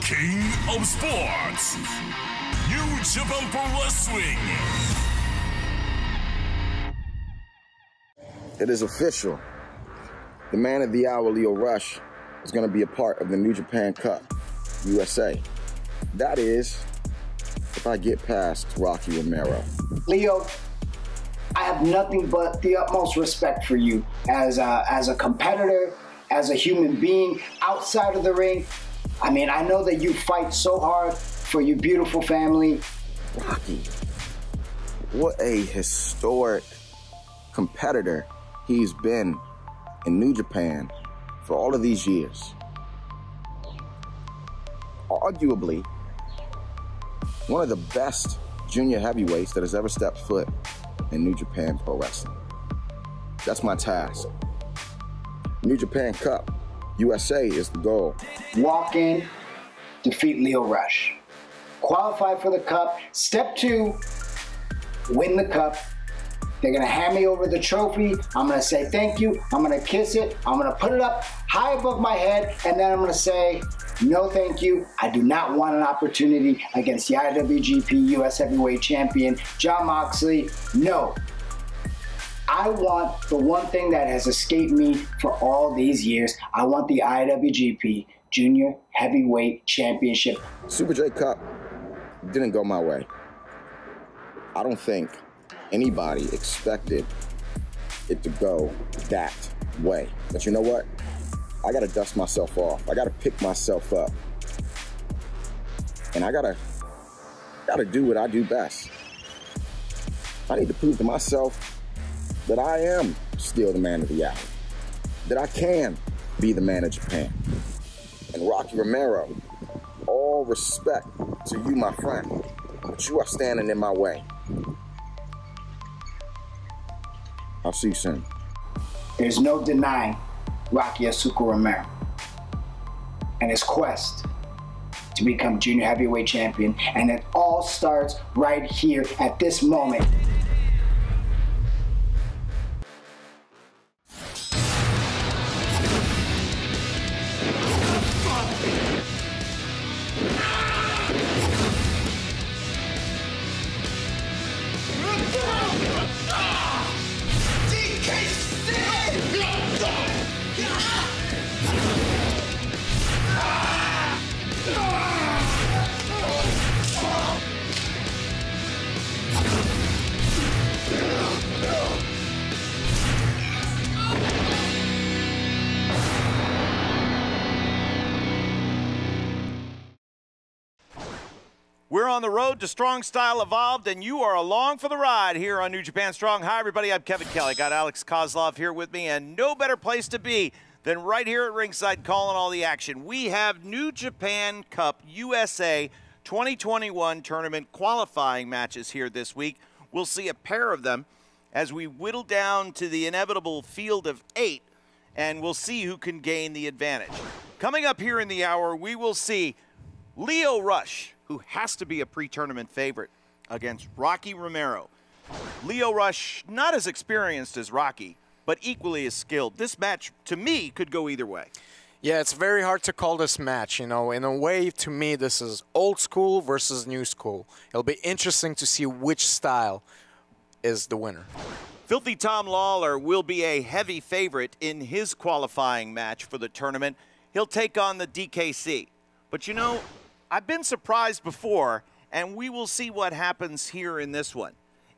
King of Sports, New Japan Pro Wrestling. It is official. The man of the hour, Lio Rush, is going to be a part of the New Japan Cup USA. That is, if I get past Rocky Romero. Lio, I have nothing but the utmost respect for you as a competitor, as a human being outside of the ring. I mean, I know that you fight so hard for your beautiful family. Rocky, what a historic competitor he's been in New Japan for all of these years. Arguably, one of the best junior heavyweights that has ever stepped foot in New Japan Pro Wrestling. That's my task. New Japan Cup USA is the goal. Walk in, defeat Lio Rush. Qualify for the cup. Step 2, win the cup. They're gonna hand me over the trophy. I'm gonna say thank you. I'm gonna kiss it. I'm gonna put it up high above my head, and then I'm gonna say, no thank you. I do not want an opportunity against the IWGP US Heavyweight Champion, Jon Moxley. No. I want the one thing that has escaped me for all these years. I want the IWGP Junior Heavyweight Championship. Super J Cup didn't go my way. I don't think anybody expected it to go that way. But you know what? I gotta dust myself off. I gotta pick myself up. And I gotta do what I do best. I need to prove to myself that I am still the man of the hour. That I can be the man of Japan. And Rocky Romero, all respect to you, my friend, but you are standing in my way. I'll see you soon. There's no denying Rocky Asuka Romero and his quest to become Junior Heavyweight Champion, and it all starts right here at this moment. We're on the road to Strong Style Evolved, and you are along for the ride here on New Japan Strong. Hi, everybody. I'm Kevin Kelly. Got Alex Kozlov here with me, and no better place to be than right here at ringside calling all the action. We have New Japan Cup USA 2021 tournament qualifying matches here this week. We'll see a pair of them as we whittle down to the inevitable field of 8, and we'll see who can gain the advantage. Coming up here in the hour, we will see Lio Rush, who has to be a pre-tournament favorite, against Rocky Romero. Lio Rush, not as experienced as Rocky, but equally as skilled. This match, to me, could go either way. Yeah, it's very hard to call this match. You know, in a way, to me, this is old school versus new school. It'll be interesting to see which style is the winner. Filthy Tom Lawler will be a heavy favorite in his qualifying match for the tournament. He'll take on the DKC. But you know, I've been surprised before, and we will see what happens here in this one.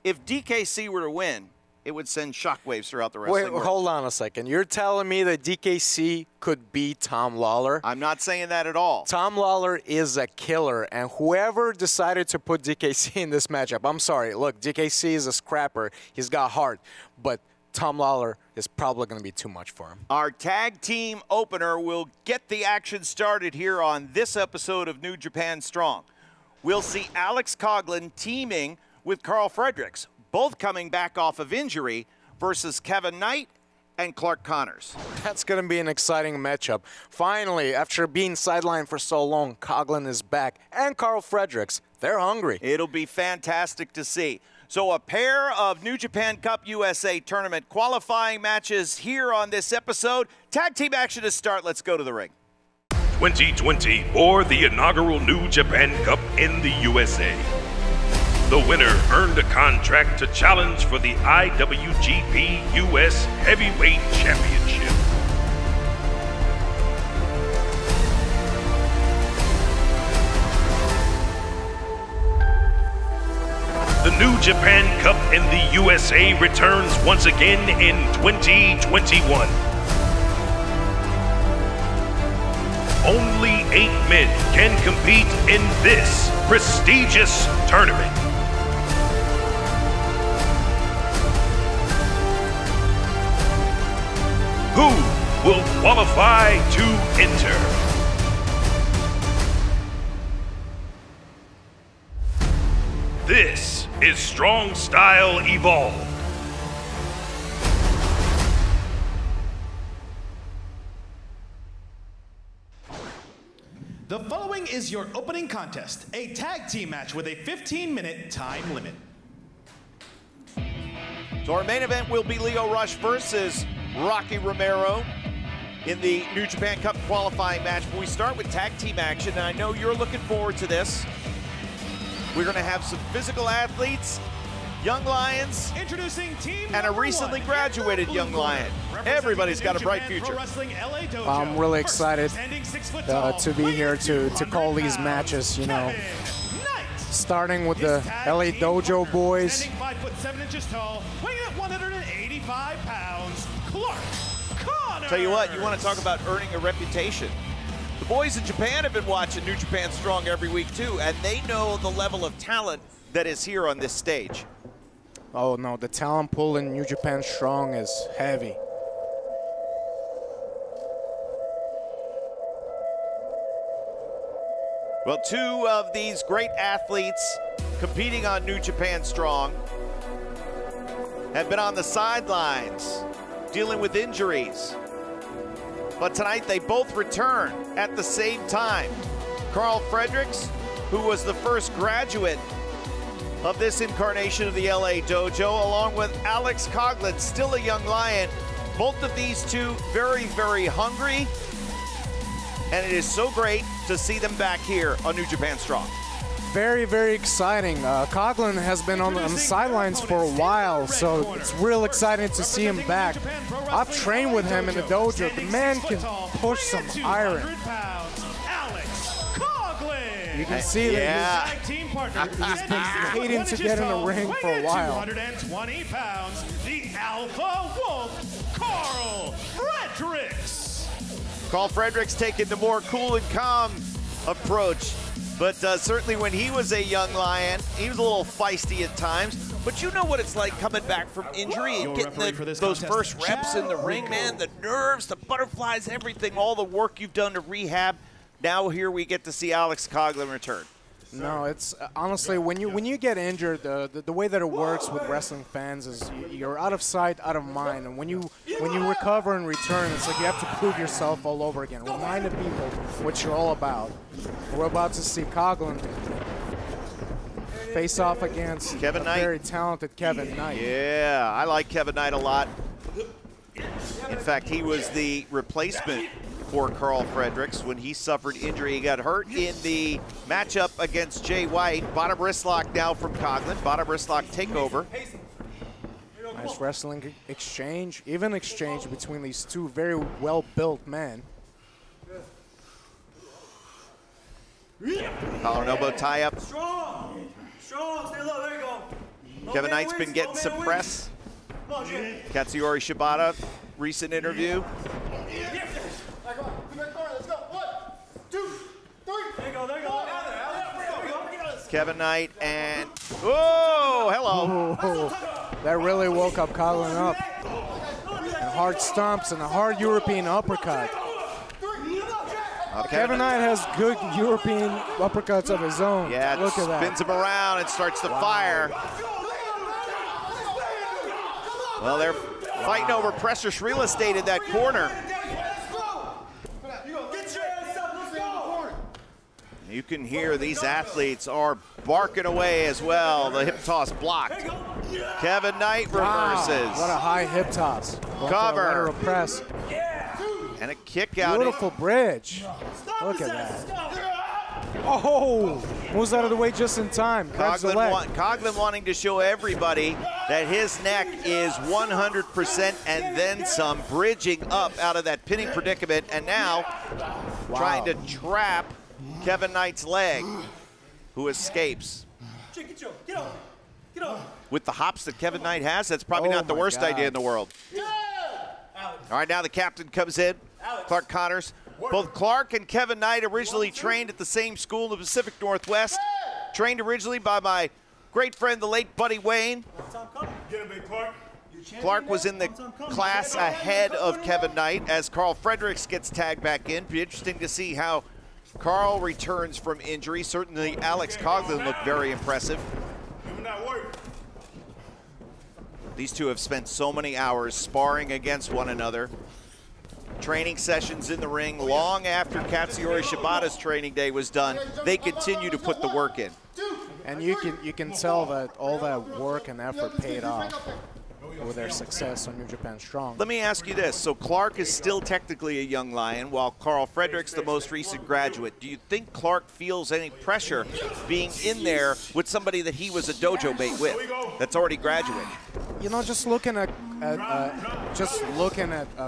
If DKC were to win, it would send shockwaves throughout the wrestling world. Wait, hold on a second. You're telling me that DKC could beat Tom Lawler? I'm not saying that at all. Tom Lawler is a killer, and whoever decided to put DKC in this matchup, I'm sorry. Look, DKC is a scrapper. He's got heart, but Tom Lawler is probably going to be too much for him. Our tag team opener will get the action started here on this episode of New Japan Strong. We'll see Alex Coughlin teaming with Carl Fredericks, both coming back off of injury, versus Kevin Knight and Clark Connors. That's going to be an exciting matchup. Finally, after being sidelined for so long, Coughlin is back, and Carl Fredericks, they're hungry. It'll be fantastic to see. So a pair of New Japan Cup USA tournament qualifying matches here on this episode. Tag team action to start. Let's go to the ring. 2020 for the inaugural New Japan Cup in the USA. The winner earned a contract to challenge for the IWGP US Heavyweight Championship. The New Japan Cup in the USA returns once again in 2021. Only 8 men can compete in this prestigious tournament. Who will qualify to enter? This is Strong Style Evolved. The following is your opening contest, a tag team match with a 15-minute time limit. So our main event will be Lio Rush versus Rocky Romero in the New Japan Cup qualifying match. But we start with tag team action, and I know you're looking forward to this. We're going to have some physical athletes, young lions, Introducing team and a recently graduated young lion. Everybody's got a bright future. I'm really excited to be here to call these matches, you know. Starting with the LA Dojo boys. Standing 5'7" tall, weighing at 185 pounds, Clark Connor. Tell you what, you want to talk about earning a reputation. The boys in Japan have been watching New Japan Strong every week too, and they know the level of talent that is here on this stage. Oh no, the talent pool in New Japan Strong is heavy. Well, 2 of these great athletes competing on New Japan Strong have been on the sidelines dealing with injuries. But tonight they both return at the same time. Carl Fredericks, who was the first graduate of this incarnation of the LA Dojo, along with Alex Coughlin, still a young lion. Both of these two very, very hungry. And it is so great to see them back here on New Japan Strong. Very, very exciting. Coughlin has been on the sidelines for a while, so it's real exciting to see him back. I've trained with him in the dojo. The man can push some iron. You can see that he's been waiting to get in the ring for a while. 220 pounds, the Alpha Wolf, Carl Fredericks. Carl Fredericks taking the more cool and calm approach. But certainly when he was a young lion, he was a little feisty at times. But you know what it's like coming back from injury and getting those first reps in the ring, man. The nerves, the butterflies, everything, all the work you've done to rehab. Now here we get to see Alex Coughlin return. No, it's honestly when you get injured, the way that it works with wrestling fans is you're out of sight, out of mind, and when you recover and return, it's like you have to prove yourself all over again. Remind the people what you're all about. We're about to see Coughlin face off against Kevin Knight. Very talented Kevin Knight. Yeah, I like Kevin Knight a lot. In fact, he was the replacement for Carl Fredericks when he suffered injury. He got hurt in the matchup against Jay White. Bottom wrist lock now from Coughlin. Bottom wrist lock takeover. Nice wrestling exchange, even exchange between these two very well-built men. Collar and elbow tie up. Strong, stay low, there you go. Kevin Knight's been getting some press. Katsuyori Shibata, recent interview. Kevin Knight and, oh, hello. Oh, that really woke up Coughlin up. And hard stomps and a hard European uppercut. Kevin Knight has good European uppercuts of his own. Yeah, look at that. Spins him around and starts to fire. Well, they're fighting over precious real estate in that corner. You can hear these athletes are barking away as well. The hip toss blocked. Kevin Knight reverses. Wow, what a high hip toss. Cover. Lateral press. And a kick out. Beautiful bridge. Look at that. Oh, moves out of the way just in time. Coughlin wanting to show everybody that his neck is 100% and then some, bridging up out of that pinning predicament, and now trying to trap Kevin Knight's leg, who escapes. Get over. With the hops that Kevin Knight has, that's probably not the worst idea in the world. All right, now the captain comes in, Clark Connors. Both Clark and Kevin Knight originally trained at the same school in the Pacific Northwest. Trained originally by my great friend, the late Buddy Wayne. Clark was in the class ahead of Kevin Knight as Carl Fredericks gets tagged back in. Be interesting to see how Carl returns from injury. Certainly Alex Coughlin looked very impressive. These two have spent so many hours sparring against one another. Training sessions in the ring long after Katsuyori Shibata's training day was done. They continue to put the work in. And you can tell that all that work and effort paid off with their success on New Japan Strong. Let me ask you this. So Clark is still technically a young lion, while Carl Fredericks the most recent graduate. Do you think Clark feels any pressure being in there with somebody that he was a dojo mate with, that's already graduated? You know, just looking at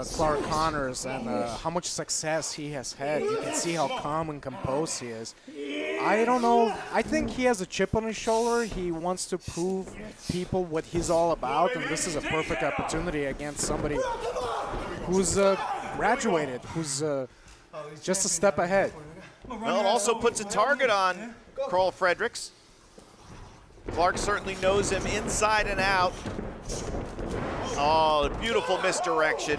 Clark Connors and how much success he has had, you can see how calm and composed he is. I don't know. I think he has a chip on his shoulder. He wants to prove people what he's all about, and this is a perfect opportunity against somebody who's graduated, who's just a step ahead. Well, it also puts a target on Carl Fredericks. Clark certainly knows him inside and out. Oh, beautiful misdirection.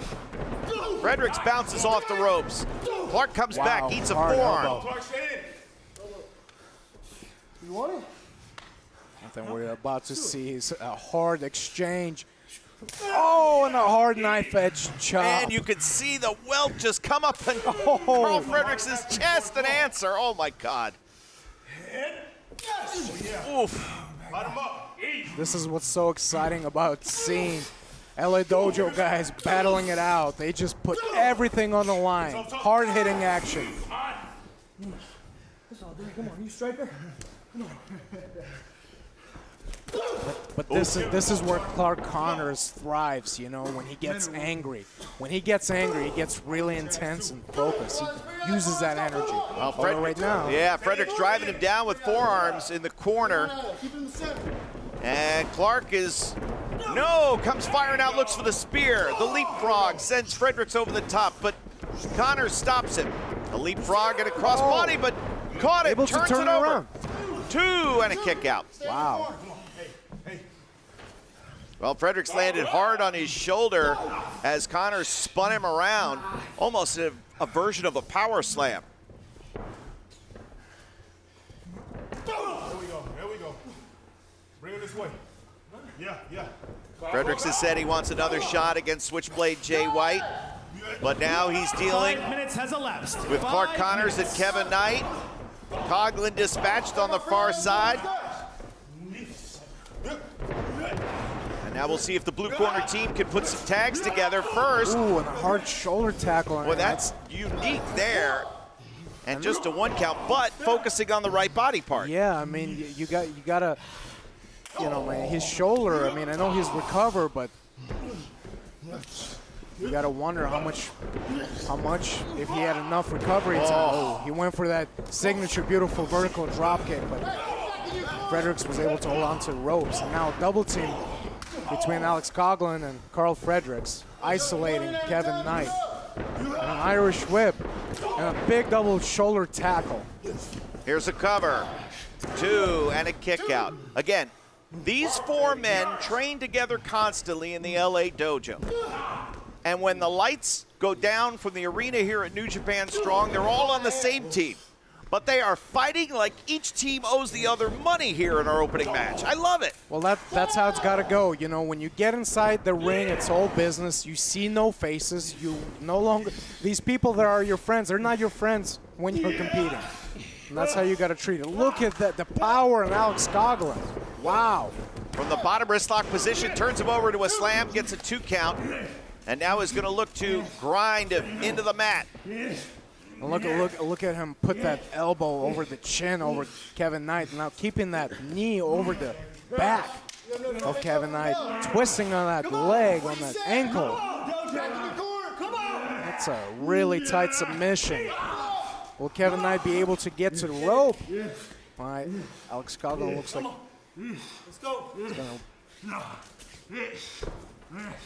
Fredericks bounces off the ropes. Clark comes back, eats a forearm. You want it? I think we're about to see a hard exchange. Oh, and a hard knife edge chop. And you could see the welt just come up and Carl Fredericks' chest and answer. Oh my God. Oof. This is what's so exciting about seeing LA Dojo guys battling it out. They just put everything on the line. Hard-hitting action. Come on, you striker. But this is where Clark Connors thrives, you know, when he gets angry. When he gets angry, he gets really intense and focused. He uses that energy. Well, right now. Yeah, Fredericks driving him down with forearms in the corner. And Clark comes firing out, looks for the spear. The leapfrog sends Fredericks over the top, but Connors stops him. A leapfrog and a crossbody, but caught it, Able turns to turn it over. around. 2 and a kick out. Wow. Well, Fredericks landed hard on his shoulder as Connors spun him around, almost a version of a power slam. There we go. Bring it this way. Yeah. Fredericks has said he wants another shot against Switchblade Jay White, but now he's dealing 5 minutes has elapsed. with Clark Connors and Kevin Knight. Coughlin dispatched on the far side. And now we'll see if the blue corner team can put some tags together first. Ooh, and a hard shoulder tackle. Well, that's unique there. And just a 1 count, but focusing on the right body part. Yeah, I mean, you gotta, you know, man, his shoulder. I mean, I know he's recovered, but you gotta wonder how much, if he had enough recovery time. Oh, he went for that signature beautiful vertical drop kick, but Fredericks was able to hold on to the ropes. And now double team between Alex Coughlin and Carl Fredericks, isolating Kevin Knight. And an Irish whip and a big double shoulder tackle. Here's a cover. 2 and a kick out. Again, these 4 men train together constantly in the LA dojo. And when the lights go down from the arena here at New Japan Strong, they're all on the same team. But they are fighting like each team owes the other money here in our opening match. I love it. Well, that's how it's got to go. You know, when you get inside the ring, it's all business. You see no faces. You no longer – these people that are your friends, they're not your friends when you're competing. And that's how you got to treat it. Look at the power in Alex Coughlin. Wow. From the bottom wrist lock position, turns him over to a slam, gets a 2 count. and now is going to look to grind him into the mat. And look at him put that elbow over the chin over Kevin Knight. Now keeping that knee over the back of Kevin Knight, twisting on that leg, on that ankle. That's a really tight submission. Will Kevin Knight be able to get to the rope? All right, Alex Coughlin looks like Let's go. he's gonna.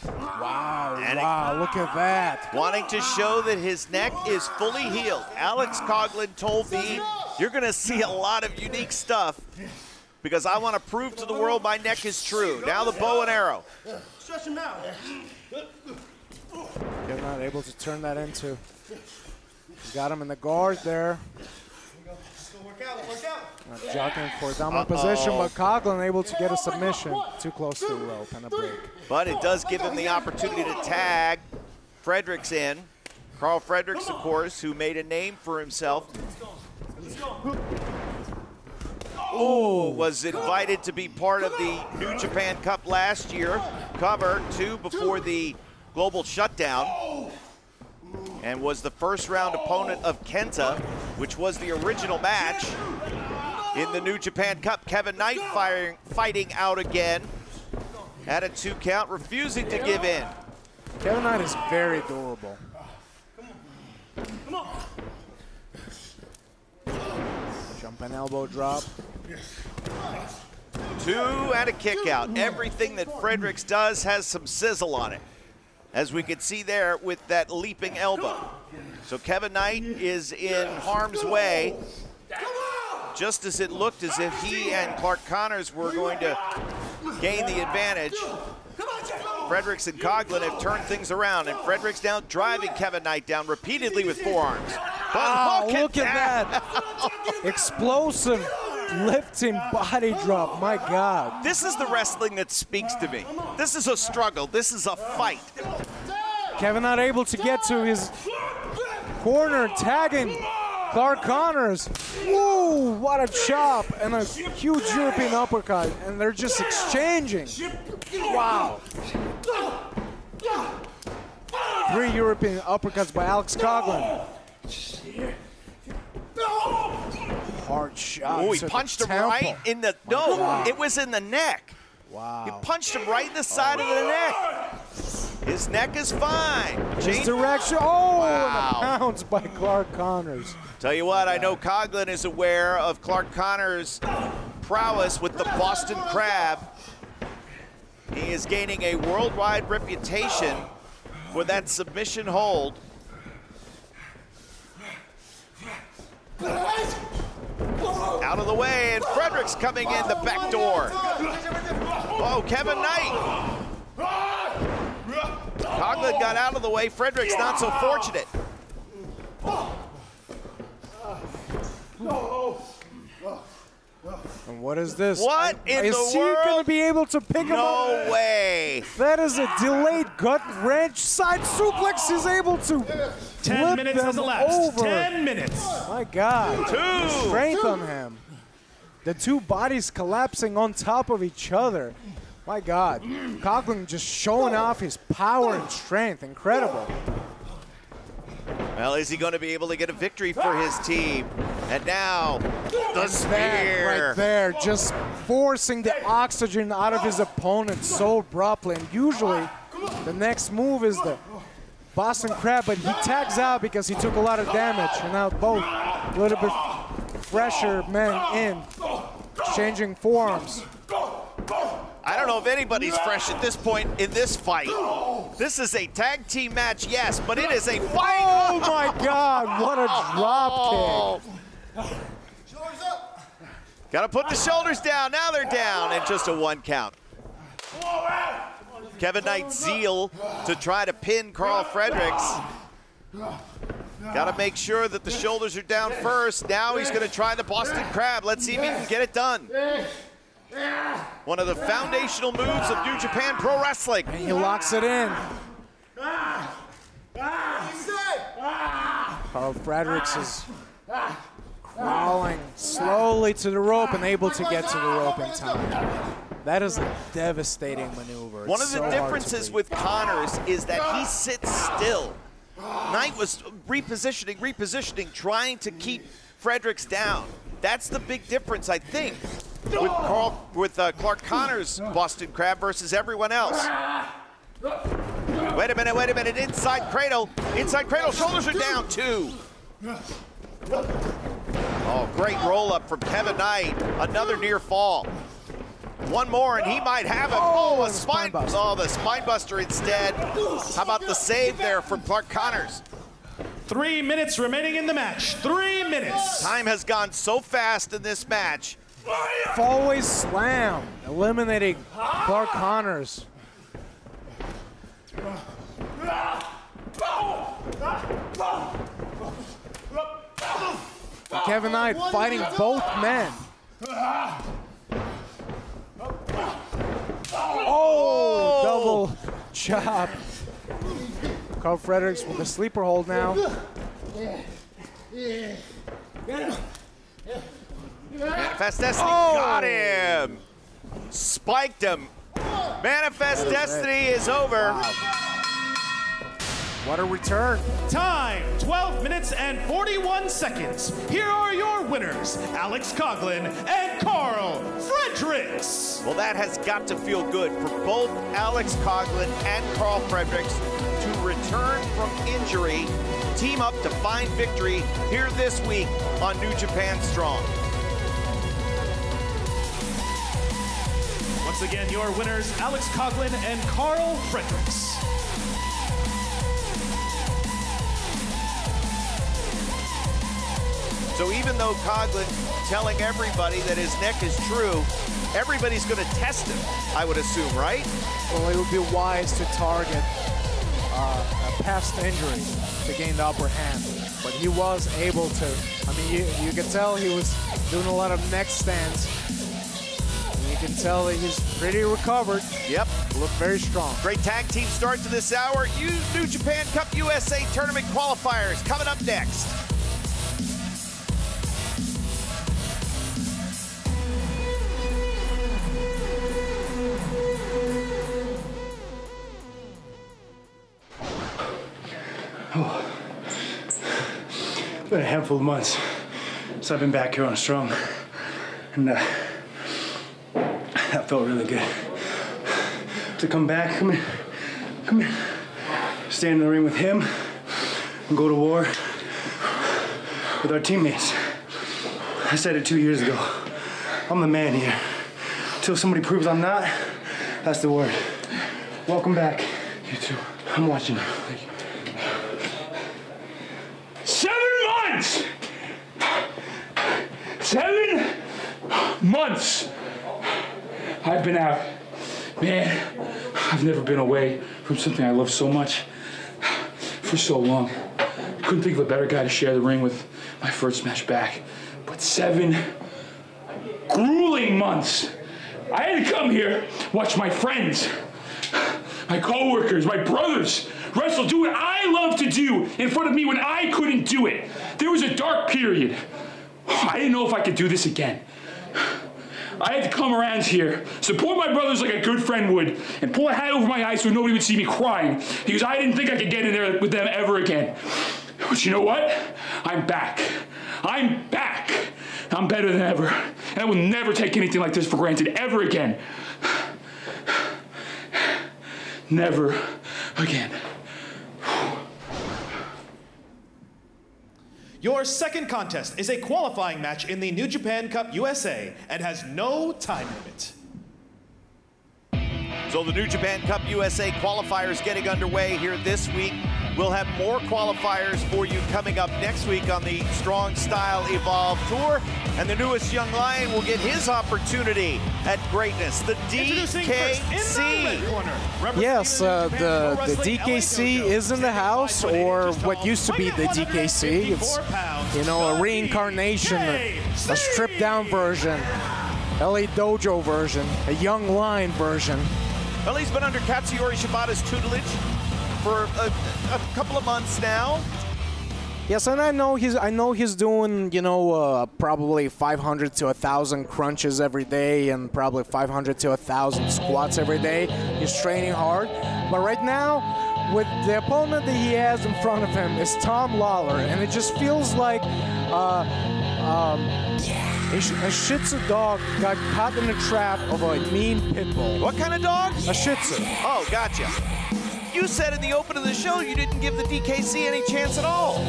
Wow, look at that. Wanting to show that his neck is fully healed. Alex Coughlin told me, you're going to see a lot of unique stuff because I want to prove to the world my neck is true. Now the bow and arrow. Stretch him out. Kevin Knight able to turn that into. Got him in the guard there. Let's go work out. Work out. Not jockeying for a dominant position, but Coughlin able to get a submission. Too close to the rope and a break. But it does give him the opportunity to tag Fredericks in. Carl Fredericks, of course, who made a name for himself. Let's go. Was invited to be part of the New Japan Cup last year. Cover 2 before the global shutdown. And was the first round opponent of Kenta, which was the original match in the New Japan Cup. Kevin Knight fighting out again at a 2 count, refusing to give in. Kevin Knight is very durable. Come on. Jumping elbow drop. 2 and a kick out. Everything that Fredericks does has some sizzle on it, as we can see there with that leaping elbow. So Kevin Knight is in harm's way, just as it looked as if he and Clark Connors were going to gain the advantage. Fredericks and Coughlin have turned things around, and Fredericks now driving Kevin Knight down repeatedly with forearms. But Look at that. Explosive lifting body drop, my God. This is the wrestling that speaks to me. This is a struggle. This is a fight. Kevin not able to get to his corner, tagging Clark Connors. Woo, what a chop and a huge European uppercut, and they're just exchanging. Wow. 3 European uppercuts by Alex Coughlin. Hard shot. Oh, he punched him right in the, no, God. it was in the neck. Wow. He punched him right in the side of the neck. His neck is fine. His direction. Oh, and a pounce by Clark Connors. Tell you what, I know Coughlin is aware of Clark Connors' prowess with the Boston Crab. He is gaining a worldwide reputation for that submission hold. Out of the way, and Fredericks coming in the back door. Oh, Kevin Knight. Coughlin got out of the way. Fredericks not so fortunate. And what is this? What in the world? Is he going to be able to pick him up? No way. That is a delayed gut wrench. Side suplex is able to 10 flip minutes has them elapsed. over. 10 minutes. My God. 2. Strength on him. The 2 bodies collapsing on top of each other. My God. Coughlin just showing off his power and strength. Incredible. Well, is he going to be able to get a victory for his team? And now, the spear. Right there, just forcing the oxygen out of his opponent so abruptly. And usually, the next move is the Boston Crab, but he tags out because he took a lot of damage. And now both a little bit fresher men in, changing forearms. I don't know if anybody's fresh at this point in this fight. This is a tag team match, yes, but it is a fight. Oh my God, what a drop kick. Shoulders up. Got to put the shoulders down. Now they're down, and just a 1 count. Kevin Knight's zeal to try to pin Carl Fredericks. Got to make sure that the shoulders are down first. Now he's going to try the Boston Crab. Let's see if he can get it done. One of the foundational moves of New Japan Pro Wrestling. And he locks it in. Carl Fredericks is crawling slowly to the rope and able to get to the rope in time. That is a devastating maneuver. One of the differences with Connors is that he sits still. Knight was repositioning, trying to keep Fredericks down. That's the big difference, I think, with Clark Connors' Boston Crab versus everyone else. Wait a minute, inside cradle, shoulders are down too. Oh, great roll up from Kevin Knight, another near fall. One more and he might have it. Oh, a spine buster. Oh, the spine buster instead. How about the save there from Clark Connors? 3 minutes remaining in the match. 3 minutes. Time has gone so fast in this match. Fallaway slam, eliminating Clark Connors. Kevin Knight fighting both men. Oh, double chop. Carl Fredericks with a sleeper hold now. Manifest Destiny got him. Spiked him. Manifest Destiny is over. Wow. What a return. Time, 12 minutes and 41 seconds. Here are your winners, Alex Coughlin and Carl Fredericks. Well, that has got to feel good for both Alex Coughlin and Carl Fredericks to return from injury, team up to find victory here this week on New Japan Strong. Once again, your winners, Alex Coughlin and Carl Fredericks. So even though Coughlin telling everybody that his neck is true, everybody's going to test him, I would assume, right? Well, it would be wise to target a past injury to gain the upper hand. But he was able to. I mean, you can tell he was doing a lot of neck stands. And you can tell that he's pretty recovered. Yep. Looked very strong. Great tag team start to this hour. New Japan Cup USA Tournament qualifiers coming up next. Oh, it's been a handful of months since I've been back here on Strong, and that felt really good. To come back, come in, stand in the ring with him, and go to war with our teammates. I said it 2 years ago. I'm the man here. Until somebody proves I'm not, that's the word. Welcome back. You too. I'm watching you. Thank you. 7 months! 7 months I've been out. Man, I've never been away from something I love so much for so long. Couldn't think of a better guy to share the ring with my first match back. But 7 grueling months. I had to come here, watch my friends, my coworkers, my brothers wrestle, do what I love to do in front of me when I couldn't do it. There was a dark period. I didn't know if I could do this again. I had to come around here, support my brothers like a good friend would, and pull a hat over my eyes so nobody would see me crying, because I didn't think I could get in there with them ever again. But you know what? I'm back. I'm back. I'm better than ever. And I will never take anything like this for granted ever again. Never again. Your second contest is a qualifying match in the New Japan Cup USA and has no time limit. So the New Japan Cup USA qualifiers getting underway here this week. We'll have more qualifiers for you coming up next week on the Strong Style Evolve Tour. And the newest young lion will get his opportunity at greatness, the DKC. Yes, the DKC is in the house, or what used to be the DKC. It's, you know, a reincarnation, a stripped down version, LA Dojo version, a young lion version. Well, he's been under Katsuyori Shibata's tutelage for a couple of months now. Yes, and I know he's doing, you know, probably 500 to 1,000 crunches every day and probably 500 to 1,000 squats every day. He's training hard. But right now, with the opponent that he has in front of him is Tom Lawler, and it just feels like a Shih Tzu dog got caught in the trap of a mean pit bull. What kind of dog? A Shih Tzu. Oh, gotcha. You said in the open of the show you didn't give the DKC any chance at all.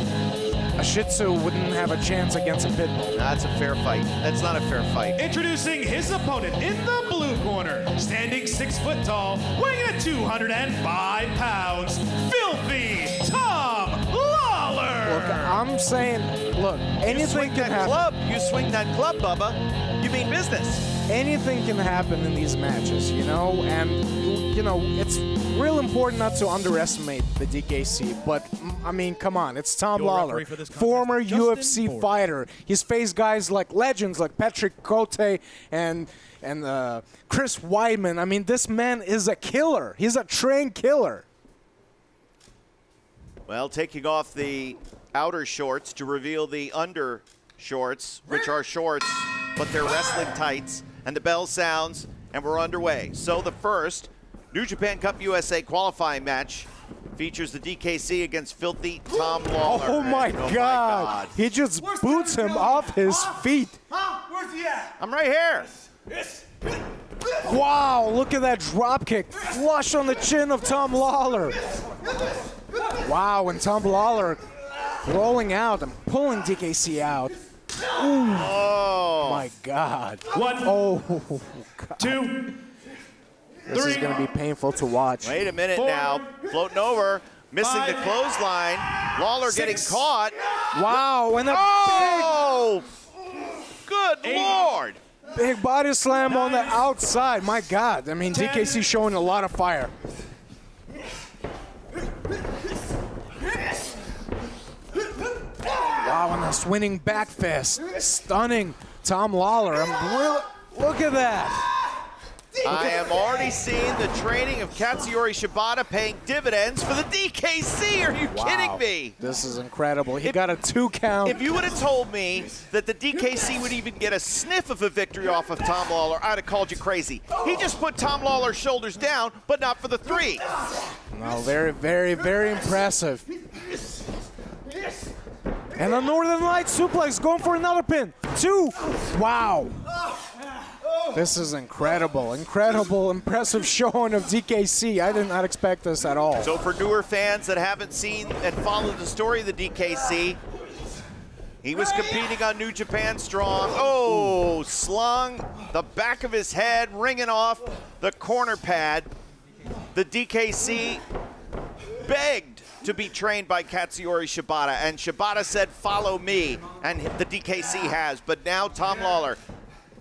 A Shih Tzu wouldn't have a chance against a pit bull. That's a fair fight. That's not a fair fight. Introducing his opponent in the blue corner, standing 6 foot tall, weighing at 205 pounds, filthy Tom Lawler. Look, I'm saying, look, anything can happen. You swing that club, Bubba. You mean business. Anything can happen in these matches, you know, and, you know, it's real important not to underestimate the DKC, but, I mean, come on, it's Tom Lawler, former UFC fighter. He's faced guys like legends like Patrick Cote and Chris Weidman. I mean, this man is a killer. He's a trained killer. Well, taking off the outer shorts to reveal the under shorts, which are shorts, but they're wrestling tights. And the bell sounds, and we're underway. So the first New Japan Cup USA qualifying match features the DKC against filthy Tom Lawler. Oh my God. He just boots him off his feet. Where's he at? I'm right here. Wow, look at that drop kick. Flush on the chin of Tom Lawler. Wow, and Tom Lawler rolling out and pulling DKC out. Ooh. Oh my God. 1, oh, God. 2, This is going to be painful to watch. Wait a minute 4, now. Floating over, missing 5, the clothesline. Lawler 6, getting caught. Wow, and a Good Lord. big body slam on the outside. My God. I mean, 10, DKC showing a lot of fire. Wow, and a swinging back fist. Stunning Tom Lawler. Look at that. I am already seeing the training of Katsuyori Shibata paying dividends for the DKC. Are you kidding me? This is incredible. He got a 2 count. If you would have told me that the DKC would even get a sniff of a victory off of Tom Lawler, I'd have called you crazy. He just put Tom Lawler's shoulders down, but not for the 3. No, very, very, very impressive. And a Northern Light suplex going for another pin. 2. Wow. This is incredible. Incredible, impressive showing of DKC. I did not expect this at all. So for newer fans that haven't seen and followed the story of the DKC, he was competing on New Japan Strong. Oh, slung the back of his head, ringing off the corner pad. The DKC begged to be trained by Katsuyori Shibata, and Shibata said, follow me, and the DKC has. But now Tom Lawler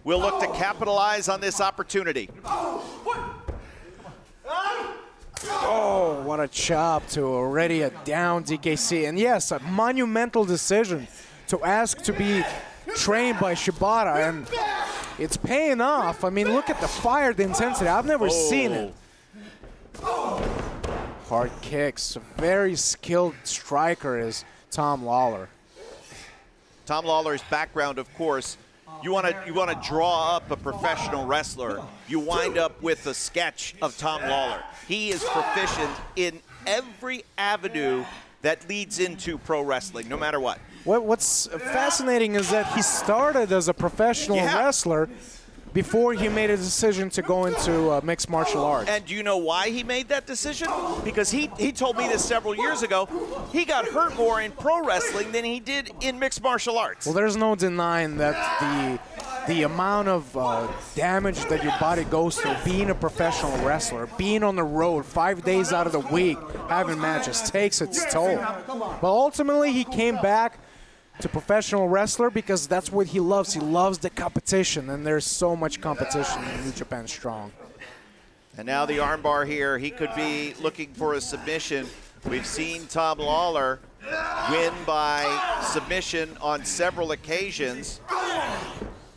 will look to capitalize on this opportunity. Oh, what a chop to already a down DKC. And yes, a monumental decision to ask to be trained by Shibata, and it's paying off. I mean, look at the fire, the intensity. I've never seen it. Hard kicks. A very skilled striker is Tom Lawler. Tom Lawler's background, of course, you want to draw up a professional wrestler, you wind up with a sketch of Tom Lawler. He is proficient in every avenue that leads into pro wrestling, no matter what. What's fascinating is that he started as a professional wrestler before he made a decision to go into mixed martial arts. And do you know why he made that decision? Because he told me this several years ago. He got hurt more in pro wrestling than he did in mixed martial arts. Well, there's no denying that the amount of damage that your body goes through being a professional wrestler, being on the road 5 days out of the week, having matches, takes its toll. But ultimately, he came back to professional wrestler because that's what he loves. He loves the competition, and there's so much competition in New Japan Strong. And now the armbar here. He could be looking for a submission. We've seen Tom Lawler win by submission on several occasions.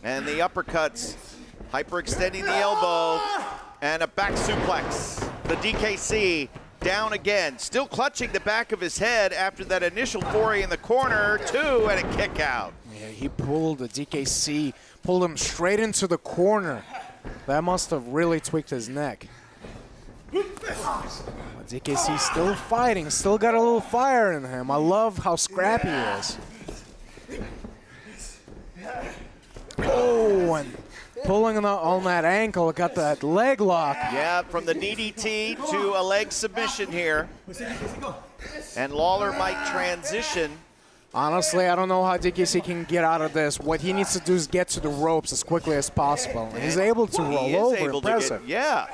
And the uppercuts, hyperextending the elbow, and a back suplex. The DKC down again. Still clutching the back of his head after that initial foray in the corner. 2 and a kick out. Yeah, he pulled the DKC, pulled him straight into the corner. That must have really tweaked his neck. DKC still fighting, still got a little fire in him. I love how scrappy he is. Oh, and pulling on that ankle, got that leg lock. Yeah, from the knee DT to a leg submission here. And Lawler might transition. Honestly, I don't know how DKC can get out of this. What he needs to do is get to the ropes as quickly as possible. And he's able to roll over. Impressive. Yeah.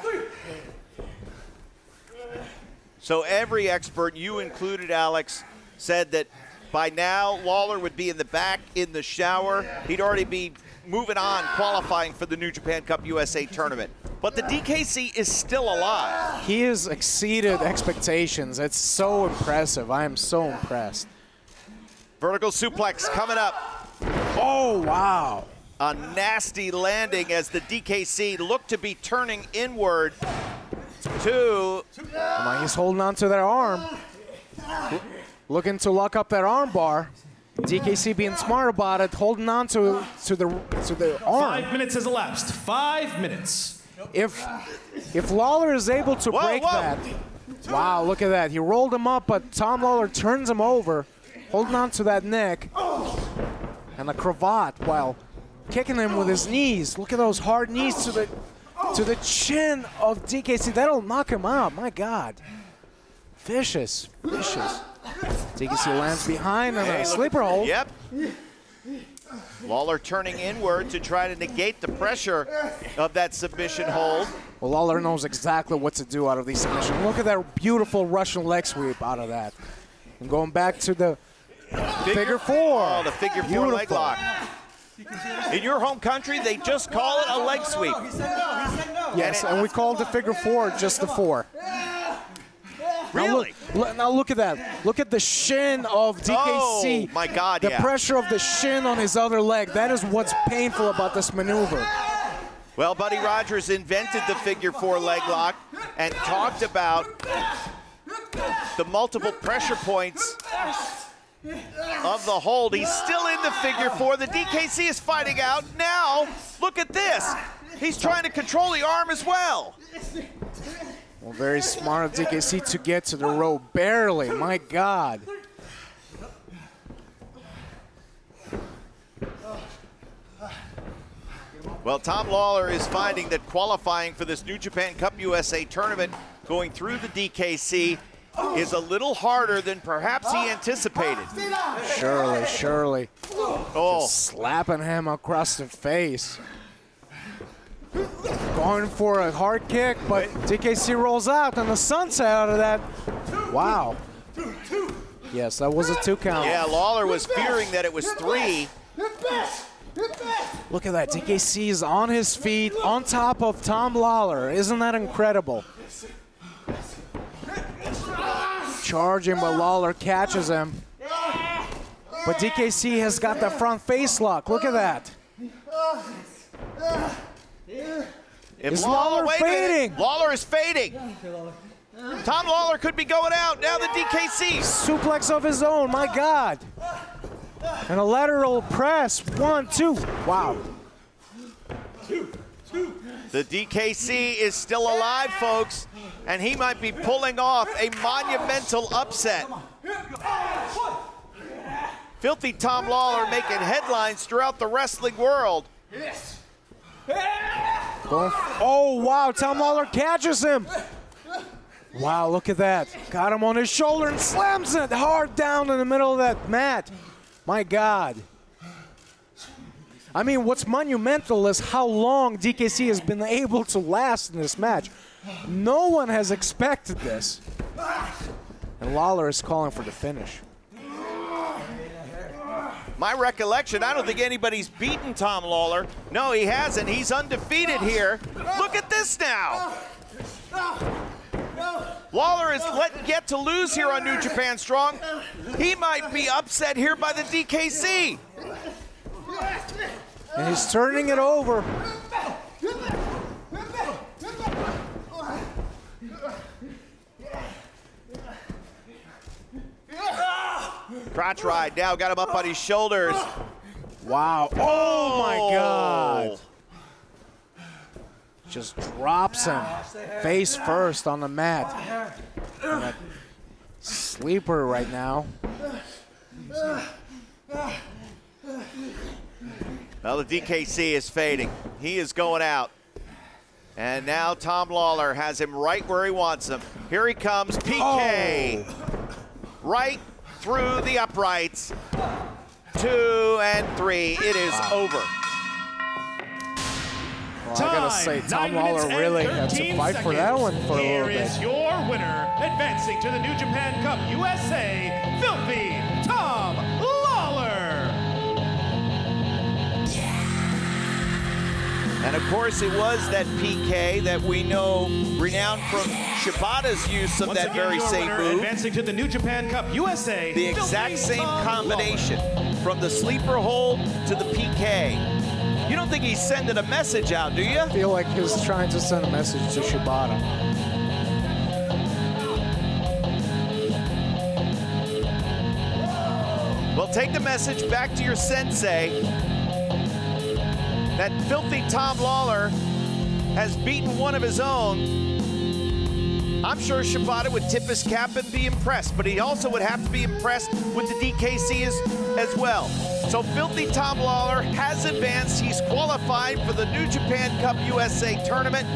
So every expert, you included, Alex, said that by now Lawler would be in the back in the shower. He'd already be moving on, qualifying for the New Japan Cup USA tournament. But the DKC is still alive. He has exceeded expectations. It's so impressive. I am so impressed. Vertical suplex coming up. Oh, wow. A nasty landing as the DKC looked to be turning inward to... Come on, he's holding on to that arm. Looking to lock up that arm bar. DKC being smart about it, holding on to the arm. 5 minutes has elapsed. 5 minutes. If Lawler is able to break that... Wow, look at that. He rolled him up, but Tom Lawler turns him over, holding on to that neck and the cravat while kicking him with his knees. Look at those hard knees to the chin of DKC. That'll knock him out. My God. Vicious. Vicious. DKC lands behind on a sleeper hold. Yep. Lawler turning inward to try to negate the pressure of that submission hold. Well, Lawler knows exactly what to do out of these submissions. Look at that beautiful Russian leg sweep out of that. And going back to the figure four. Oh, the figure four leg lock. In your home country, they just call it a leg sweep. Yes, and we called the figure four just the four. Really? Now look at that. Look at the shin of DKC. Oh, my God, The pressure of the shin on his other leg. That is what's painful about this maneuver. Well, Buddy Rogers invented the figure four leg lock and talked about the multiple pressure points of the hold. He's still in the figure four. The DKC is fighting out. Now, look at this. He's trying to control the arm as well. Well, very smart of DKC to get to the rope. Barely. My God. Well, Tom Lawler is finding that qualifying for this New Japan Cup USA tournament, going through the DKC, is a little harder than perhaps he anticipated. Surely. Oh. Just slapping him across the face. Going for a hard kick, but DKC rolls out and the sunset out of that. Wow. Yes, that was a 2 count. Yeah, Lawler was fearing that it was 3. Look at that. DKC is on his feet, on top of Tom Lawler. Isn't that incredible? Charging, but Lawler catches him. But DKC has got the front face lock. Look at that. Is Lawler fading? Lawler is fading. Tom Lawler could be going out. Now the DKC. Suplex of his own. My God. And a lateral press. 1, 2. Wow. The DKC is still alive, folks, and he might be pulling off a monumental upset. Filthy Tom Lawler making headlines throughout the wrestling world. Oh, wow. Tom Lawler catches him. Wow, look at that. Got him on his shoulder and slams it hard down in the middle of that mat. My God. I mean, what's monumental is how long DKC has been able to last in this match. No one has expected this. And Lawler is calling for the finish. My recollection, I don't think anybody's beaten Tom Lawler. No, he hasn't. He's undefeated here. Look at this now. Lawler is yet to lose here on New Japan Strong. He might be upset here by the DKC. And he's turning it over. crotch ride. Now got him up on his shoulders. Wow. Oh, my God. Just drops him face first on the mat. Sleeper right now. Well, the DKC is fading. He is going out. And now Tom Lawler has him right where he wants him. Here he comes, PK. Oh. Right through the uprights. 2 and 3, it is over. Well, I gotta say, Tom Lawler really had to fight for that one for a little bit. Here is your winner, advancing to the New Japan Cup USA, Filthy Tom Lawler. And of course, it was that PK that we know, renowned from Shibata's use of that very same move. Advancing to the New Japan Cup USA, the exact same combination, from the sleeper hold to the PK. You don't think he's sending a message out, do you? I feel like he's trying to send a message to Shibata. Well, take the message back to your sensei that Filthy Tom Lawler has beaten one of his own. I'm sure Shibata would tip his cap and be impressed, but he also would have to be impressed with the DKC as well. So Filthy Tom Lawler has advanced. He's qualified for the New Japan Cup USA tournament.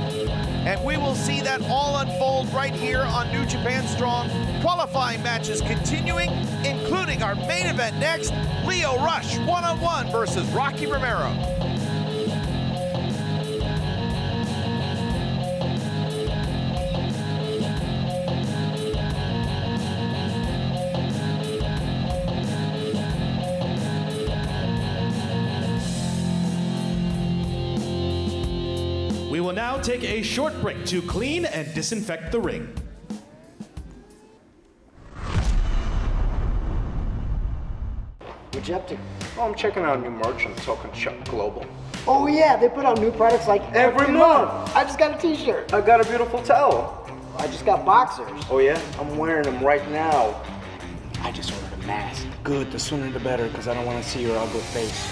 And we will see that all unfold right here on New Japan Strong. Qualifying matches continuing, including our main event next, Lio Rush one-on-one versus Rocky Romero. We will now take a short break to clean and disinfect the ring. What'd you up to? Oh, I'm checking out new merch on Talking Chuck Global. Oh yeah, they put out new products like Every month. I just got a t-shirt. I got a beautiful towel. I just got boxers. Oh yeah? I'm wearing them right now. I just ordered a mask. Good, the sooner the better, because I don't want to see your ugly face.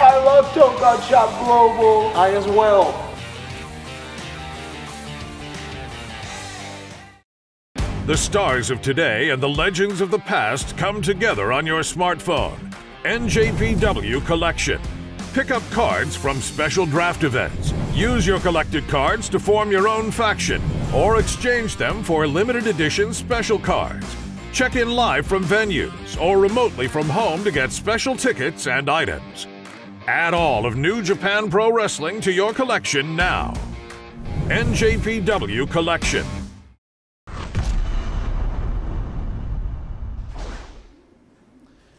I love Tokan Shop Global. I as well. The stars of today and the legends of the past come together on your smartphone. NJPW Collection. Pick up cards from special draft events. Use your collected cards to form your own faction or exchange them for limited edition special cards. Check in live from venues or remotely from home to get special tickets and items. Add all of New Japan Pro Wrestling to your collection now. NJPW Collection.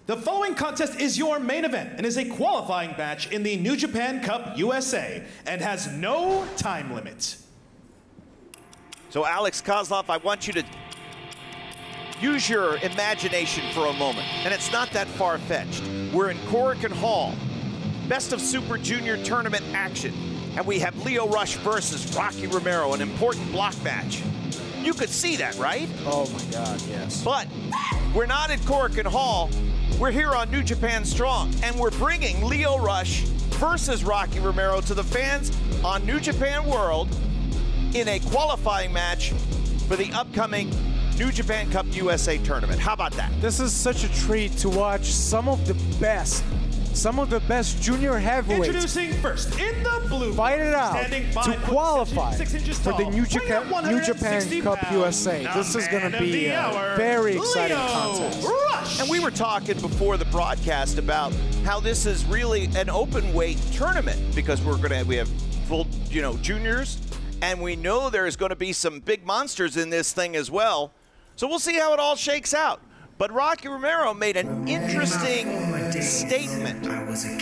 The following contest is your main event and is a qualifying match in the New Japan Cup USA and has no time limit. So Alex Kozlov, I want you to use your imagination for a moment. And it's not that far-fetched. We're in Korakuen Hall. Best of Super Junior tournament action. And we have Lio Rush versus Rocky Romero, an important block match. You could see that, right? Oh my God, yes. But we're not at Korakuen Hall. We're here on New Japan Strong, and we're bringing Lio Rush versus Rocky Romero to the fans on New Japan World in a qualifying match for the upcoming New Japan Cup USA tournament. How about that? This is such a treat to watch some of the best junior heavyweights Introducing first in the blue, fight it out to qualify for the New Japan Cup USA. This is going to be a very exciting contest. Rush. And we were talking before the broadcast about how this is really an open weight tournament because we have full, juniors, and we know there's going to be some big monsters in this thing as well. So we'll see how it all shakes out. But Rocky Romero made an interesting statement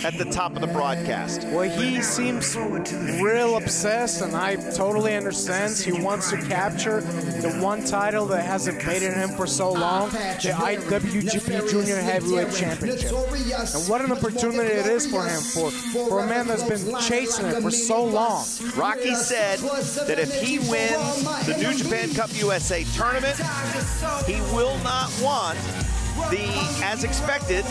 at the top of the broadcast. Well, he seems real obsessed, and I totally understand. He wants to capture the one title that has evaded him for so long, the IWGP Junior Heavyweight Championship. And what an opportunity it is for him, for a man that's been chasing it for so long. Rocky said that if he wins the New Japan Cup USA tournament, he will not want as expected,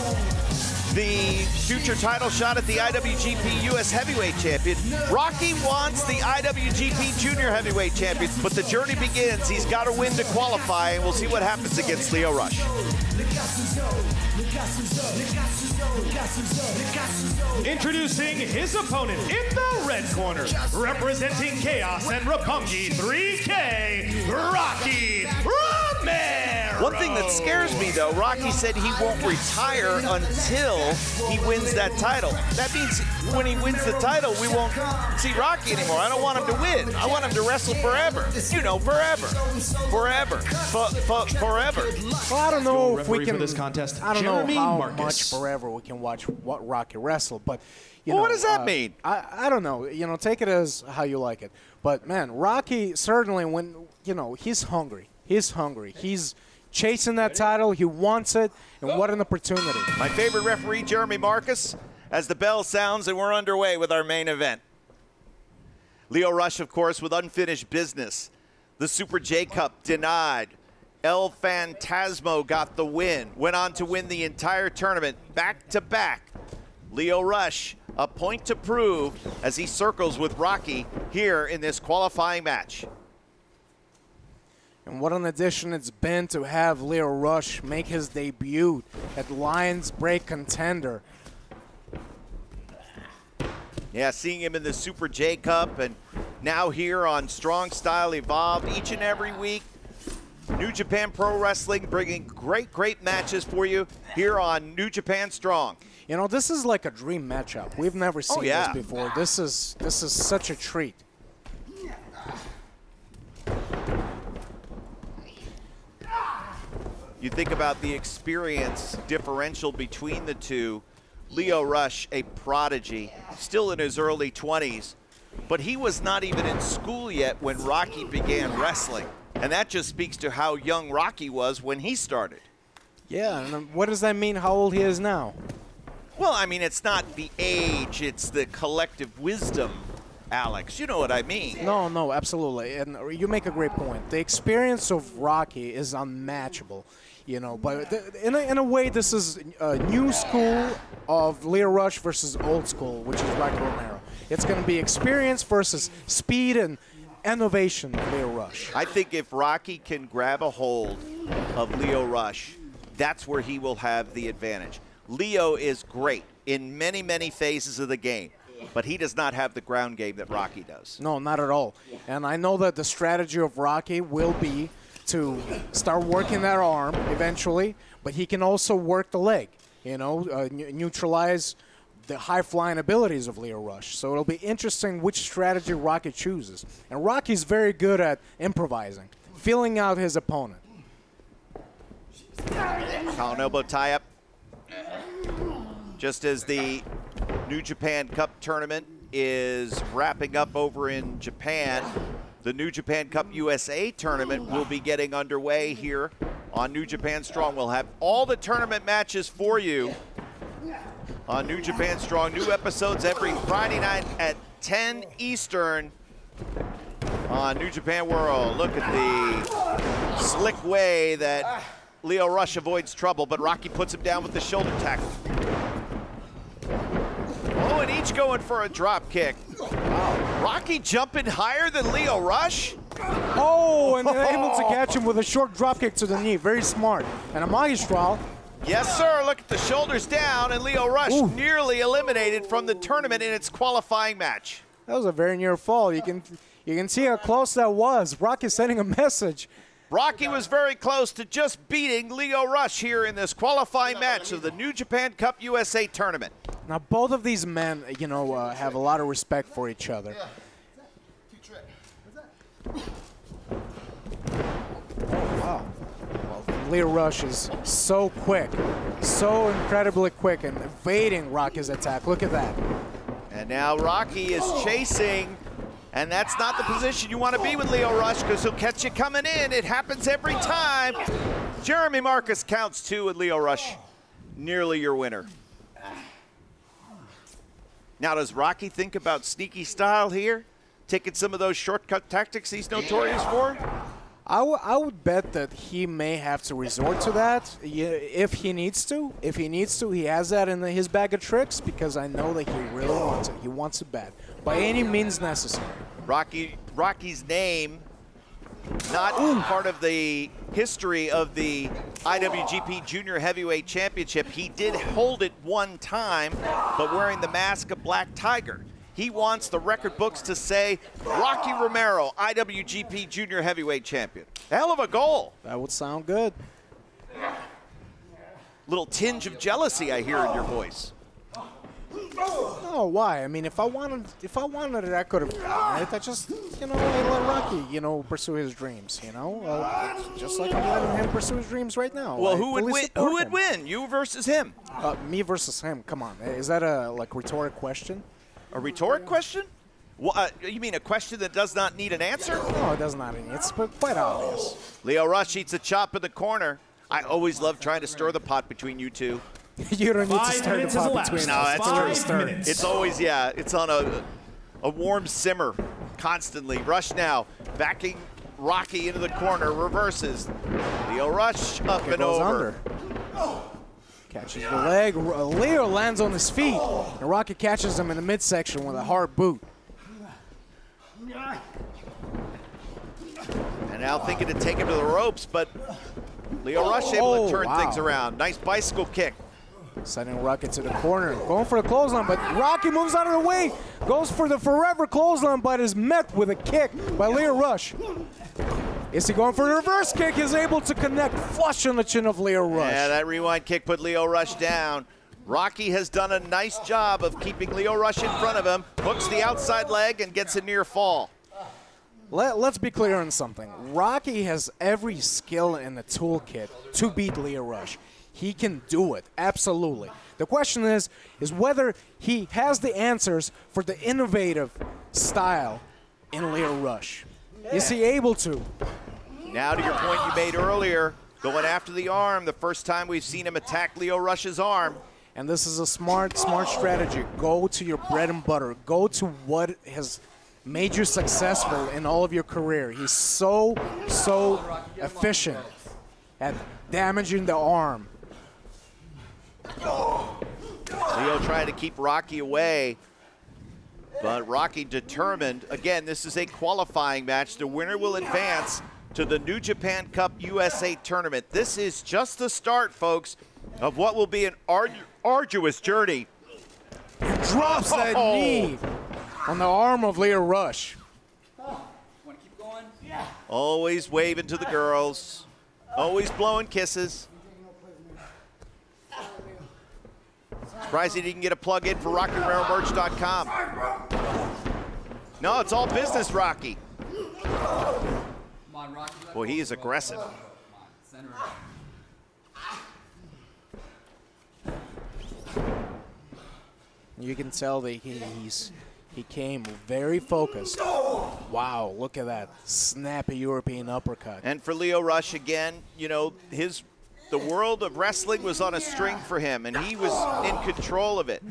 the future title shot at the IWGP US Heavyweight Champion. Rocky wants the IWGP Junior Heavyweight Champion, but the journey begins. He's got to win to qualify, and we'll see what happens against Lio Rush. Introducing his opponent in the red corner, representing Chaos and Roppongi 3K, Rocky Romero. One thing that scares me, though, Rocky said he won't retire until he wins that title. That means when he wins the title, we won't see Rocky anymore. I don't want him to win. I want him to wrestle forever. You know, forever. Forever. Forever. Well, I don't know if we can. For this contest, I don't know how Marcus. much forever we can watch Rocky wrestle, but you Well, know, what does that mean? I don't know. You know, take it as how you like it. But man, Rocky certainly, when he's hungry. He's hungry. He's chasing that title. He wants it, and what an opportunity. My favorite referee, Jeremy Marcus, as the bell sounds and we're underway with our main event. Lio Rush, of course, with unfinished business. The Super J Cup denied. El Phantasmo got the win, went on to win the entire tournament back-to-back. Lio Rush, a point to prove as he circles with Rocky here in this qualifying match. And what an addition it's been to have Lio Rush make his debut at Lions Break Contender. Yeah, seeing him in the Super J Cup and now here on Strong Style Evolved each and every week. New Japan Pro Wrestling bringing great matches for you here on New Japan Strong. You know, this is like a dream matchup. We've never seen this before. This is such a treat. You think about the experience differential between the two. Lio Rush, a prodigy, still in his early 20s, but he was not even in school yet when Rocky began wrestling. And that just speaks to how young Rocky was when he started. Yeah, and what does that mean, how old he is now? Well, I mean, it's not the age, it's the collective wisdom, Alex. You know what I mean. No, absolutely. And you make a great point. The experience of Rocky is unmatchable, you know, but in a way, this is a new school of Lio Rush versus old school, which is Rocky Romero. It's going to be experience versus speed and innovation of Lio Rush. I think if Rocky can grab a hold of Lio Rush, that's where he will have the advantage. Lio is great in many phases of the game, but he does not have the ground game that Rocky does. No, not at all. And I know that the strategy of Rocky will be to start working that arm eventually, but he can also work the leg, you know, neutralize the high-flying abilities of Lio Rush. So it'll be interesting which strategy Rocky chooses. And Rocky's very good at improvising, feeling out his opponent. Collar elbow tie-up. Just as the New Japan Cup tournament is wrapping up over in Japan, the New Japan Cup USA tournament will be getting underway here on New Japan Strong. We'll have all the tournament matches for you on New Japan Strong. New episodes every Friday night at 10 Eastern on New Japan World. Look at the slick way that Lio Rush avoids trouble, but Rocky puts him down with the shoulder tackle. Oh, and each going for a drop kick. Wow. Rocky jumping higher than Lio Rush? Oh, and they're able to catch him with a short drop kick to the knee. Very smart. And a magistral. Yes, sir. Look at the shoulders down, and Lio Rush nearly eliminated from the tournament in its qualifying match. That was a very near fall. You can see how close that was. Rocky's sending a message. Rocky was very close to just beating Lio Rush here in this qualifying match of the New Japan Cup USA tournament. Now, both of these men, you know, have a lot of respect for each other. Oh, wow. Well, Leo Rush is so quick, so incredibly quick, and evading Rocky's attack. Look at that. And now Rocky is chasing, and that's not the position you want to be with Leo Rush, because he'll catch you coming in. It happens every time. Jeremy Marcus counts 2 with Leo Rush. Nearly your winner. Now, does Rocky think about sneaky style here? Taking some of those shortcut tactics he's notorious for? I would bet that he may have to resort to that if he needs to. If he needs to, he has that in his bag of tricks, because I know that he really wants it. He wants it bad, by any means necessary. Rocky's name, not part of the history of the IWGP Junior Heavyweight Championship. He did hold it one time, but wearing the mask of Black Tiger. He wants the record books to say Rocky Romero, IWGP Junior Heavyweight Champion. Hell of a goal. That would sound good. Little tinge of jealousy I hear in your voice. Oh, why? I mean, if I wanted it, I could have gotten it. I just, let Rocky, pursue his dreams, just like I'm letting him pursue his dreams right now. Well, who would win? Who would win? You versus him? Me versus him. Come on. Is that a rhetoric question? A rhetoric question? You mean a question that does not need an answer? No, it does not. It's quite obvious. Leo Rush eats a chop in the corner. I always love trying to stir the pot between you two. You don't need to stir the pot between us. No, it's always, it's on a warm simmer constantly. Rush now, backing Rocky into the corner, reverses. Leo Rush up and over. Catches the leg. Leo lands on his feet, and Rocky catches him in the midsection with a hard boot. And now thinking to take him to the ropes, but Leo Rush able to turn things around. Nice bicycle kick. Sending Rocky to the corner, going for the clothesline, but Rocky moves out of the way, goes for the forever clothesline, but is met with a kick by Leo Rush. Is he going for a reverse kick? Is able to connect flush on the chin of Leo Rush. Yeah, that rewind kick put Leo Rush down. Rocky has done a nice job of keeping Leo Rush in front of him, hooks the outside leg and gets a near fall. Let's be clear on something. Rocky has every skill in the toolkit to beat Leo Rush. He can do it, absolutely. The question is whether he has the answers for the innovative style in Leo Rush. Is he able to? Now to your point you made earlier, going after the arm, the first time we've seen him attack Leo Rush's arm. And this is a smart strategy. Go to your bread and butter. Go to what has made you successful in all of your career. He's so efficient at damaging the arm. Leo trying to keep Rocky away, but Rocky determined. Again, this is a qualifying match. The winner will advance to the New Japan Cup USA tournament. This is just the start, folks, of what will be an arduous journey. Drops that knee on the arm of Leo Rush. Want to keep going? Yeah. Always waving to the girls, always blowing kisses. Surprised he didn't get a plug-in for RockyRomerMerch.com. No, it's all business, Rocky. Come on, Rocky. Boy, he is aggressive. Come on, center it. You can tell that he came very focused. Wow, look at that snappy European uppercut. And for Leo Rush, again, the world of wrestling was on a string for him, and he was in control of it.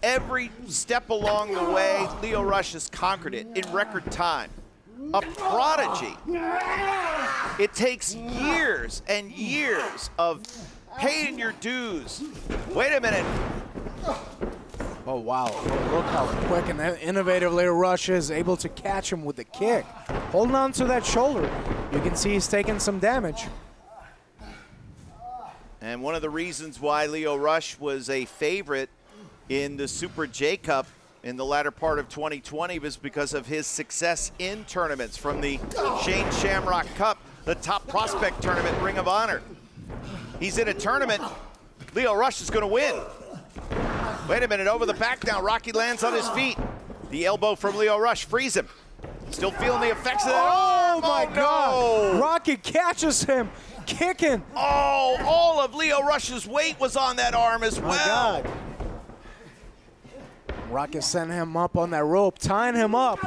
Every step along the way, Leo Rush has conquered it in record time. A prodigy. It takes years and years of paying your dues. Wait a minute. Oh, wow. Look how quick and innovative Leo Rush is, able to catch him with the kick. Holding on to that shoulder. You can see he's taking some damage. And one of the reasons why Leo Rush was a favorite in the Super J Cup in the latter part of 2020 was because of his success in tournaments, from the Shane Shamrock Cup, the top prospect tournament, Ring of Honor. He's in a tournament. Leo Rush is going to win. Wait a minute, over the back now. Rocky lands on his feet. The elbow from Leo Rush frees him. still feeling the effects of that. Oh, my God. No. Rocky catches him, kicking. Oh, all of Lio Rush's weight was on that arm as well. My God. Rocky sent him up on that rope, tying him up.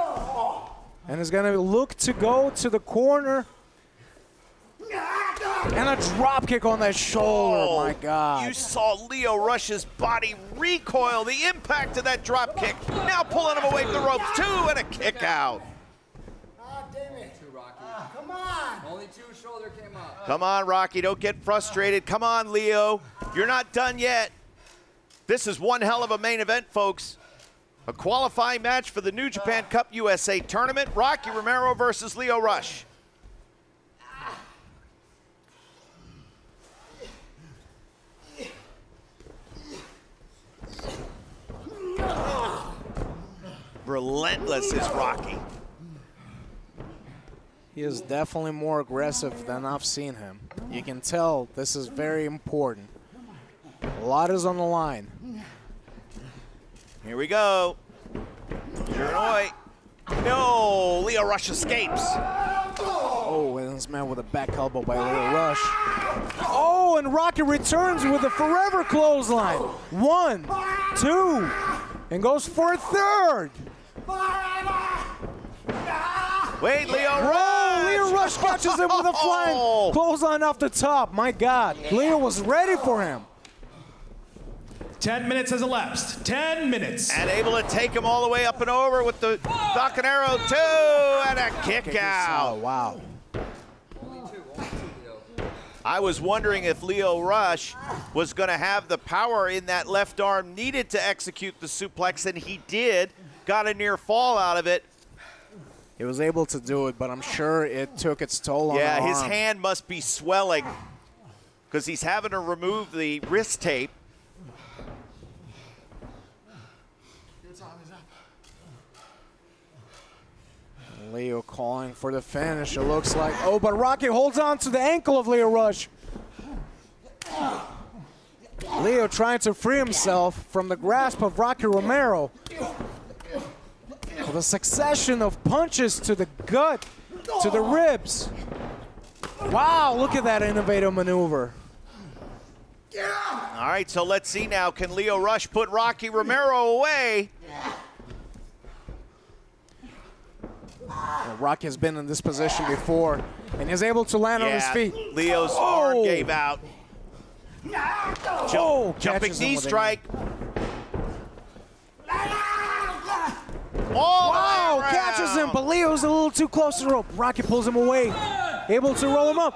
And is going to look to go to the corner. And a drop kick on that shoulder, Oh, my God. You saw Lio Rush's body recoil, the impact of that drop kick. Now pulling him away from the ropes, too, and a kick out. Come on. Only 2 shoulder came up. Come on, Rocky, don't get frustrated. Come on, Leo. You're not done yet. This is one hell of a main event, folks. A qualifying match for the New Japan Cup USA Tournament. Rocky Romero versus Lio Rush. Relentless is Rocky. He is definitely more aggressive than I've seen him. You can tell this is very important. A lot is on the line. Here we go. Jernoy. No, Lio Rush escapes. Oh, and it's met with a back elbow by Lio Rush. Oh, and Rocky returns with a forever clothesline. 1, 2, and goes for a third. Wait, Lio Rush. Oh, Lio Rush catches him with a flying clothesline off the top. My God, Lio was ready for him. 10 minutes has elapsed. 10 minutes. And able to take him all the way up and over with the Falcon Arrow 2 and a kick out. Oh, wow. I was wondering if Lio Rush was going to have the power in that left arm needed to execute the suplex, and he did. Got a near fall out of it. He was able to do it, but I'm sure it took its toll on the arm. Yeah, his hand must be swelling because he's having to remove the wrist tape. Leo calling for the finish, it looks like. Oh, but Rocky holds on to the ankle of Lio Rush. Leo trying to free himself from the grasp of Rocky Romero. With a succession of punches to the gut, to the ribs. Wow, look at that innovative maneuver. All right, so let's see now. Can Lio Rush put Rocky Romero away? Well, Rocky has been in this position before, and he's able to land on his feet. Leo's arm gave out. Jumping knee strike. Wow, catches him, but Leo's a little too close to the rope. Rocky pulls him away, able to roll him up.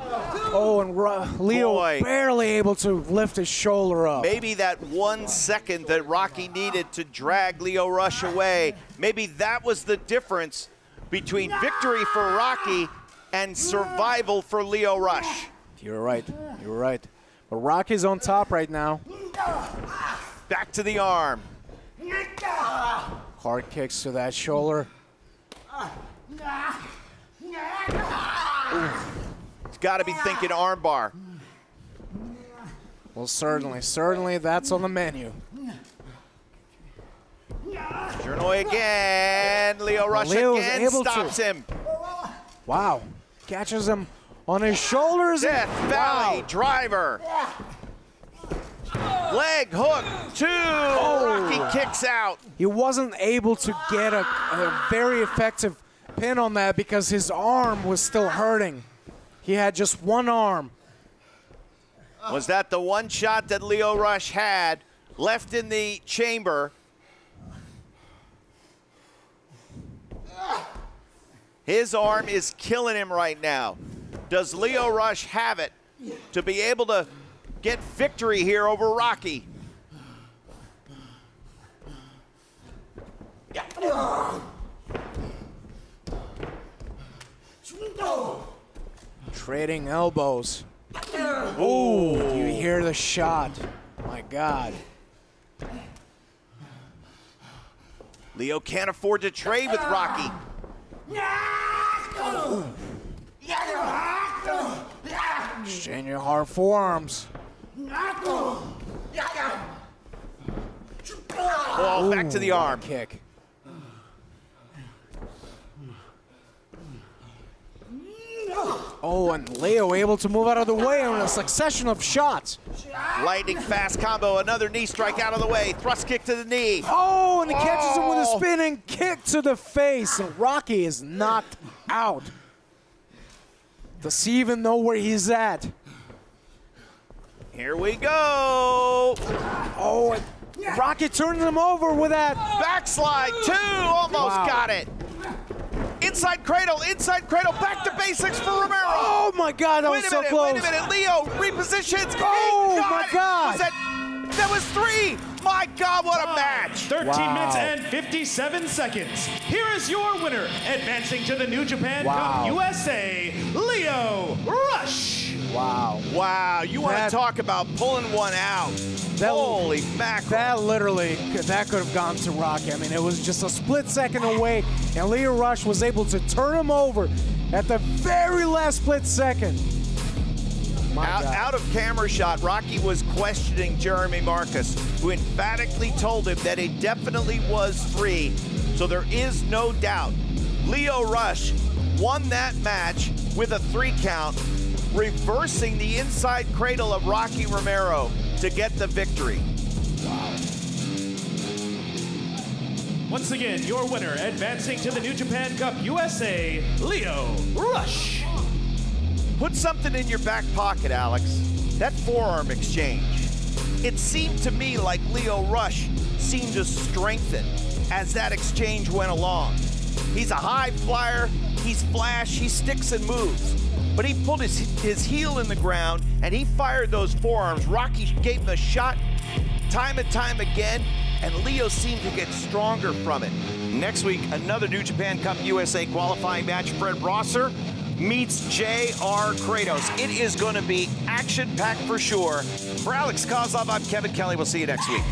Oh, and Leo barely able to lift his shoulder up. Maybe that 1 second that Rocky needed to drag Lio Rush away, maybe that was the difference between victory for Rocky and survival for Lio Rush. You're right, you're right. But Rocky's on top right now. Back to the arm. Hard kicks to that shoulder. He's got to be thinking armbar. Well, certainly that's on the menu. Jernoy again. Lio Rush again stops him. Wow. Catches him on his shoulders. Death Valley driver. Leg hook, 2. Rocky kicks out. He wasn't able to get a very effective pin on that because his arm was still hurting. He had just one arm. Was that the one shot that Lio Rush had left in the chamber? His arm is killing him right now. Does Lio Rush have it to be able to get victory here over Rocky? Trading elbows. Oh, you hear the shot. My God. Leo can't afford to trade with Rocky. Exchanging hard forearms. Oh, back to the arm. Kick. Oh, and Leo able to move out of the way on a succession of shots. Lightning fast combo, another knee strike out of the way. Thrust kick to the knee. Oh, and he catches him with a spinning kick to the face. And Rocky is knocked out. Does he even know where he's at? Here we go. Oh, and Rocky turns him over with that. Backslide, 2, almost got it. Inside cradle, back to basics for Romero. Oh my God, that was so close. Wait a minute, Leo repositions. Oh my God. That was 3. My God, what a match. 13 minutes and 57 seconds. Here is your winner, advancing to the New Japan Cup USA, Leo Rush. Wow, you want to talk about pulling one out. Holy mackerel. That could have gone to Rocky. I mean, it was just a split second away, and Leo Rush was able to turn him over at the very last split second. Out of camera shot, Rocky was questioning Jeremy Marcus, who emphatically told him that it definitely was 3, so there is no doubt. Leo Rush won that match with a 3 count, reversing the inside cradle of Rocky Romero to get the victory. Once again, your winner, advancing to the New Japan Cup USA, Leo Rush. Put something in your back pocket, Alex. That forearm exchange. It seemed to me like Leo Rush seemed to strengthen as that exchange went along. He's a high flyer, he's flash, he sticks and moves. But he pulled his heel in the ground and he fired those forearms. Rocky gave him a shot time and time again, and Leo seemed to get stronger from it. Next week, another New Japan Cup USA qualifying match. Fred Rosser meets J.R. Kratos. It is going to be action-packed for sure. For Alex Kozlov, I'm Kevin Kelly. We'll see you next week.